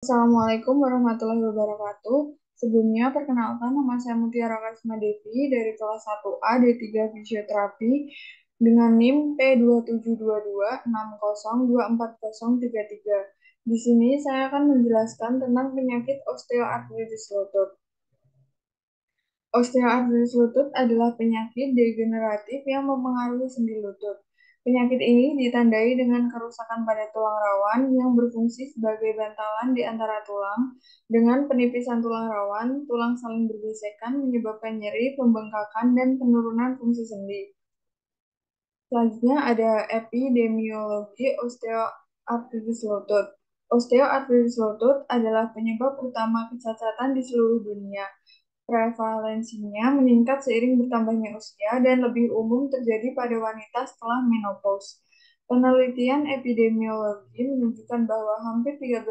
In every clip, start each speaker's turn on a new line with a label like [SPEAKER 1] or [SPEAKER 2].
[SPEAKER 1] Assalamualaikum warahmatullahi wabarakatuh. Sebelumnya, perkenalkan nama saya Mutiara Karisma Devi dari kelas 1A D3 Fisioterapi dengan NIM P272260240033. Di sini saya akan menjelaskan tentang penyakit osteoartritis lutut. Osteoartritis lutut adalah penyakit degeneratif yang mempengaruhi sendi lutut. Penyakit ini ditandai dengan kerusakan pada tulang rawan yang berfungsi sebagai bantalan di antara tulang. Dengan penipisan tulang rawan, tulang saling bergesekan menyebabkan nyeri, pembengkakan, dan penurunan fungsi sendi. Selanjutnya ada epidemiologi osteoartritis lutut. Osteoartritis lutut adalah penyebab utama kecacatan di seluruh dunia. Prevalensinya meningkat seiring bertambahnya usia dan lebih umum terjadi pada wanita setelah menopause. Penelitian epidemiologi menunjukkan bahwa hampir 13%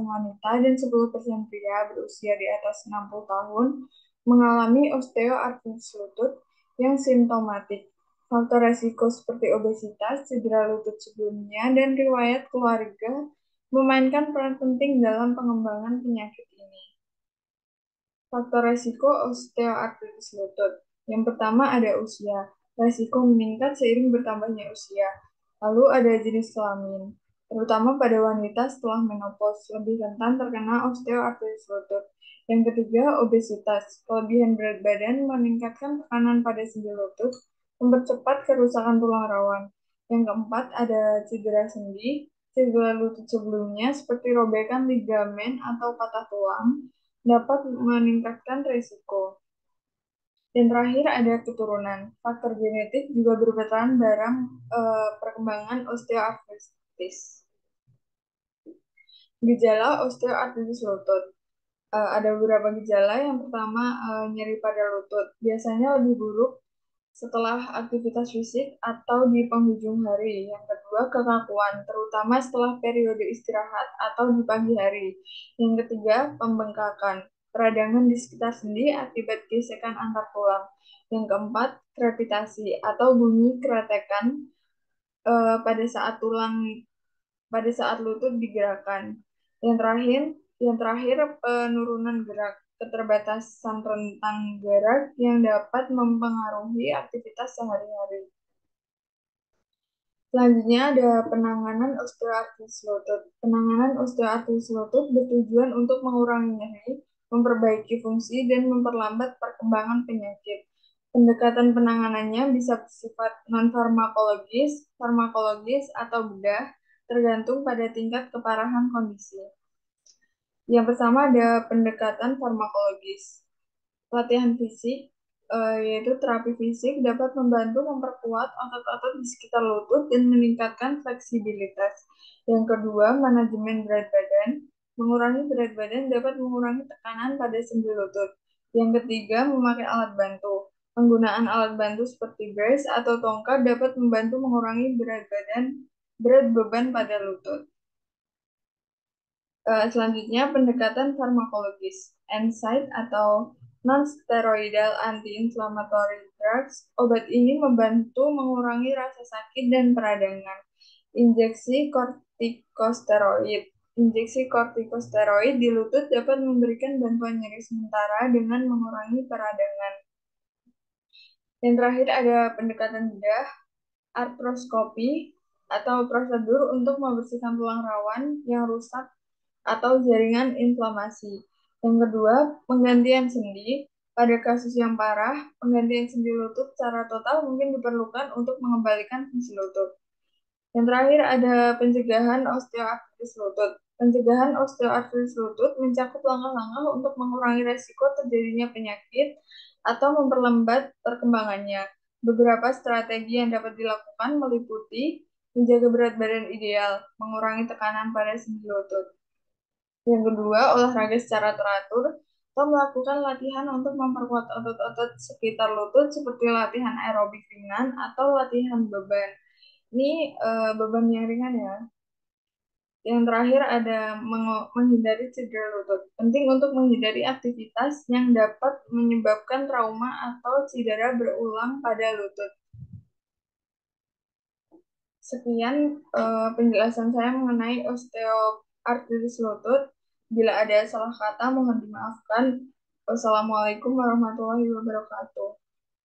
[SPEAKER 1] wanita dan 10% pria berusia di atas 60 tahun mengalami osteoartritis lutut yang simptomatik. Faktor resiko seperti obesitas, cedera lutut sebelumnya, dan riwayat keluarga memainkan peran penting dalam pengembangan penyakit ini. Faktor resiko osteoartritis lutut. Yang pertama ada usia. Resiko meningkat seiring bertambahnya usia. Lalu ada jenis kelamin, terutama pada wanita setelah menopause, lebih rentan terkena osteoartritis lutut. Yang ketiga, obesitas. Kelebihan berat badan meningkatkan tekanan pada sendi lutut, mempercepat kerusakan tulang rawan. Yang keempat, ada cedera sendi. Cedera lutut sebelumnya seperti robekan ligamen atau patah tulang dapat meningkatkan risiko. Dan terakhir ada keturunan. Faktor genetik juga berperan dalam perkembangan osteoartritis. Gejala osteoartritis lutut. Ada beberapa gejala. Yang pertama, nyeri pada lutut. Biasanya lebih buruk setelah aktivitas fisik atau di penghujung hari. Yang kedua, kekakuan, terutama setelah periode istirahat atau di pagi hari. Yang ketiga, pembengkakan, peradangan di sekitar sendi akibat gesekan antar tulang. Yang keempat, krepitasi atau bunyi keretekan pada saat lutut digerakkan. Yang terakhir penurunan gerak, keterbatasan rentang gerak yang dapat mempengaruhi aktivitas sehari-hari. Selanjutnya ada penanganan osteoartritis lutut. Penanganan osteoartritis lutut bertujuan untuk mengurangi nyeri, memperbaiki fungsi, dan memperlambat perkembangan penyakit. Pendekatan penanganannya bisa bersifat non-farmakologis, farmakologis, atau bedah, tergantung pada tingkat keparahan kondisi. Yang pertama ada pendekatan farmakologis. Latihan fisik, yaitu terapi fisik, dapat membantu memperkuat otot-otot di sekitar lutut dan meningkatkan fleksibilitas. Yang kedua, manajemen berat badan. Mengurangi berat badan dapat mengurangi tekanan pada sendi lutut. Yang ketiga, memakai alat bantu. Penggunaan alat bantu seperti brace atau tongkat dapat membantu mengurangi berat beban pada lutut. Selanjutnya, pendekatan farmakologis. NSAID atau non-steroidal anti-inflammatory drugs. Obat ini membantu mengurangi rasa sakit dan peradangan. Injeksi kortikosteroid. Injeksi kortikosteroid di lutut dapat memberikan bantuan nyeri sementara dengan mengurangi peradangan. Yang terakhir ada pendekatan bedah, artroskopi, atau prosedur untuk membersihkan tulang rawan yang rusak atau jaringan inflamasi. Yang kedua, penggantian sendi. Pada kasus yang parah, penggantian sendi lutut secara total mungkin diperlukan untuk mengembalikan fungsi lutut. Yang terakhir ada pencegahan osteoartritis lutut. Pencegahan osteoartritis lutut mencakup langkah-langkah untuk mengurangi resiko terjadinya penyakit atau memperlambat perkembangannya. Beberapa strategi yang dapat dilakukan meliputi menjaga berat badan ideal, mengurangi tekanan pada sendi lutut. Yang kedua, olahraga secara teratur atau melakukan latihan untuk memperkuat otot-otot sekitar lutut seperti latihan aerobik ringan atau latihan beban. Ini beban yang ringan ya. Yang terakhir ada menghindari cedera lutut. Penting untuk menghindari aktivitas yang dapat menyebabkan trauma atau cedera berulang pada lutut. Sekian penjelasan saya mengenai osteoartritis lutut. Bila ada salah kata, mohon dimaafkan. Wassalamualaikum warahmatullahi wabarakatuh.